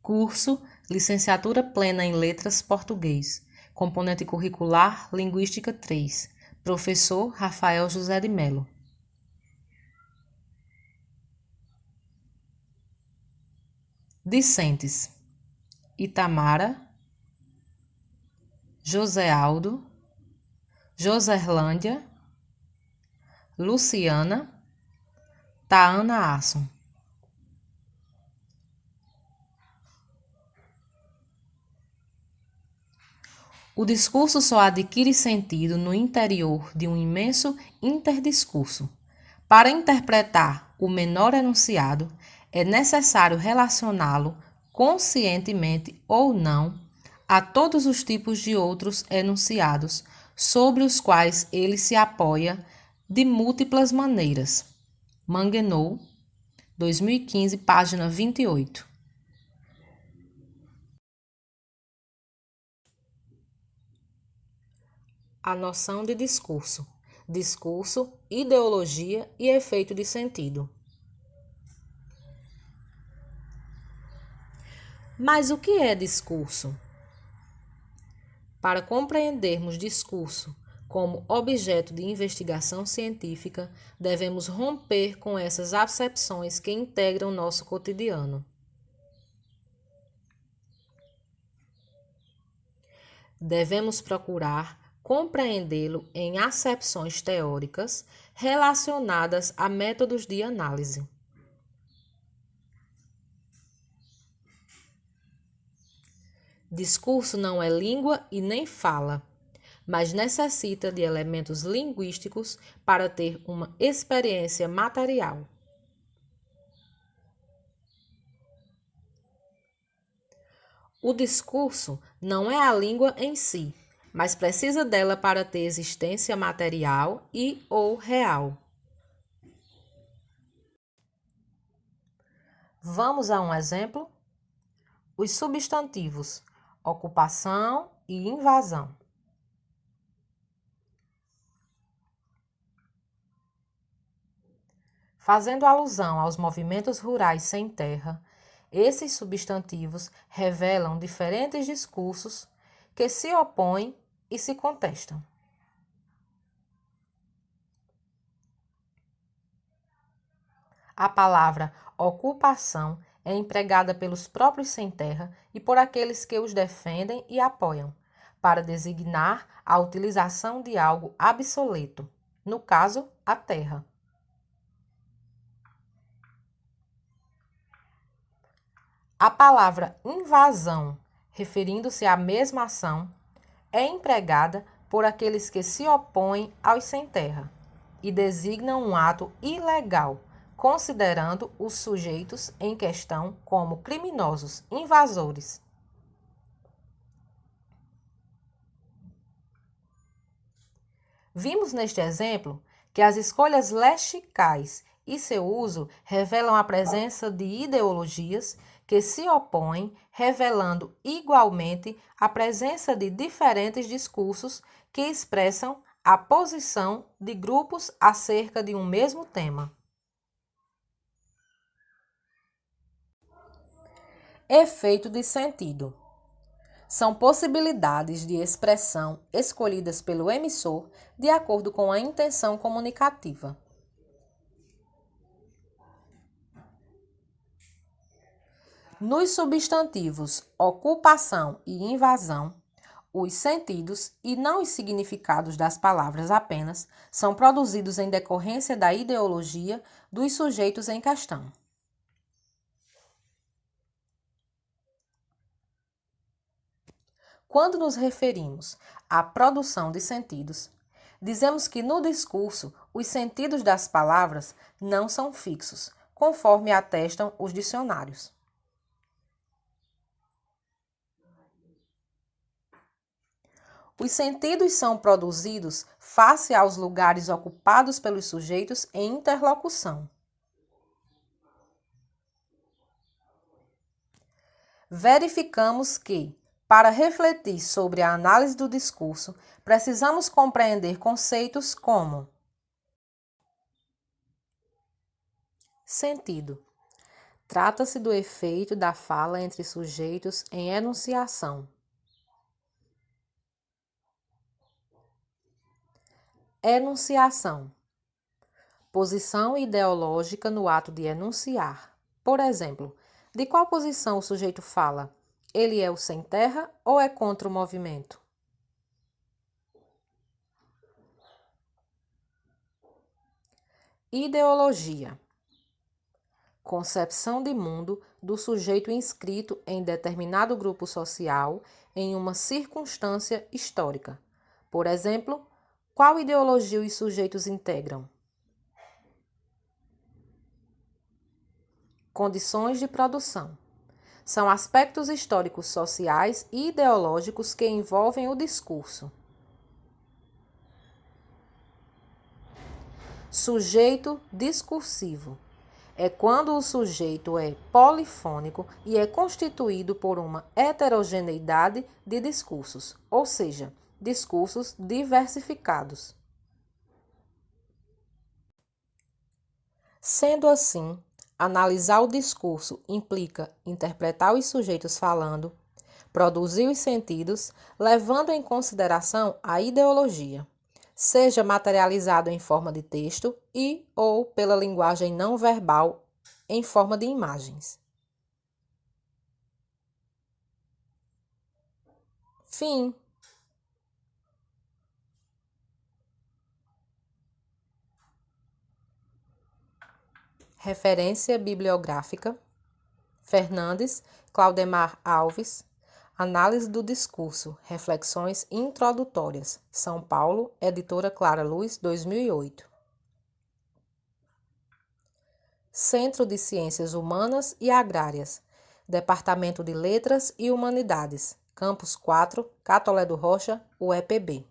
Curso Licenciatura Plena em Letras Português. Componente curricular Linguística 3. Professor Rafael José de Melo. Discentes: Itamara, José Aldo, Joserlândia, Luciana, Taana Asson. O discurso só adquire sentido no interior de um imenso interdiscurso. Para interpretar o menor enunciado, é necessário relacioná-lo, conscientemente ou não, a todos os tipos de outros enunciados sobre os quais ele se apoia de múltiplas maneiras. Manguenou, 2015, página 28. A noção de discurso. Discurso, ideologia e efeito de sentido. Mas o que é discurso? Para compreendermos discurso como objeto de investigação científica, devemos romper com essas acepções que integram nosso cotidiano. Devemos procurar compreendê-lo em acepções teóricas relacionadas a métodos de análise. Discurso não é língua e nem fala, mas necessita de elementos linguísticos para ter uma experiência material. O discurso não é a língua em si, mas precisa dela para ter existência material e ou real. Vamos a um exemplo? Os substantivos ocupação e invasão. Fazendo alusão aos movimentos rurais sem terra, esses substantivos revelam diferentes discursos que se opõem e se contestam. A palavra ocupação é empregada pelos próprios sem terra e por aqueles que os defendem e apoiam, para designar a utilização de algo obsoleto, no caso, a terra. A palavra invasão, referindo-se à mesma ação, é empregada por aqueles que se opõem aos sem terra e designam um ato ilegal, considerando os sujeitos em questão como criminosos, invasores. Vimos neste exemplo que as escolhas lexicais e seu uso revelam a presença de ideologias que se opõem, revelando igualmente a presença de diferentes discursos que expressam a posição de grupos acerca de um mesmo tema. Efeito de sentido. São possibilidades de expressão escolhidas pelo emissor de acordo com a intenção comunicativa. Nos substantivos ocupação e invasão, os sentidos e não os significados das palavras apenas são produzidos em decorrência da ideologia dos sujeitos em questão. Quando nos referimos à produção de sentidos, dizemos que no discurso os sentidos das palavras não são fixos, conforme atestam os dicionários. Os sentidos são produzidos face aos lugares ocupados pelos sujeitos em interlocução. Verificamos que, para refletir sobre a análise do discurso, precisamos compreender conceitos como sentido. Trata-se do efeito da fala entre sujeitos em enunciação. Enunciação. Posição ideológica no ato de enunciar. Por exemplo, de qual posição o sujeito fala? Ele é o sem terra ou é contra o movimento? Ideologia. Concepção de mundo do sujeito inscrito em determinado grupo social em uma circunstância histórica. Por exemplo, qual ideologia os sujeitos integram? Condições de produção. São aspectos históricos, sociais e ideológicos que envolvem o discurso. Sujeito discursivo. É quando o sujeito é polifônico e é constituído por uma heterogeneidade de discursos, ou seja, discursos diversificados. Sendo assim, analisar o discurso implica interpretar os sujeitos falando, produzir os sentidos, levando em consideração a ideologia, seja materializado em forma de texto e ou pela linguagem não verbal em forma de imagens. Fim. Referência bibliográfica: Fernandes, Claudemar Alves, Análise do Discurso, Reflexões Introdutórias, São Paulo, Editora Clara Luz, 2008. Centro de Ciências Humanas e Agrárias, Departamento de Letras e Humanidades, Campus 4, Catolé do Rocha, UEPB.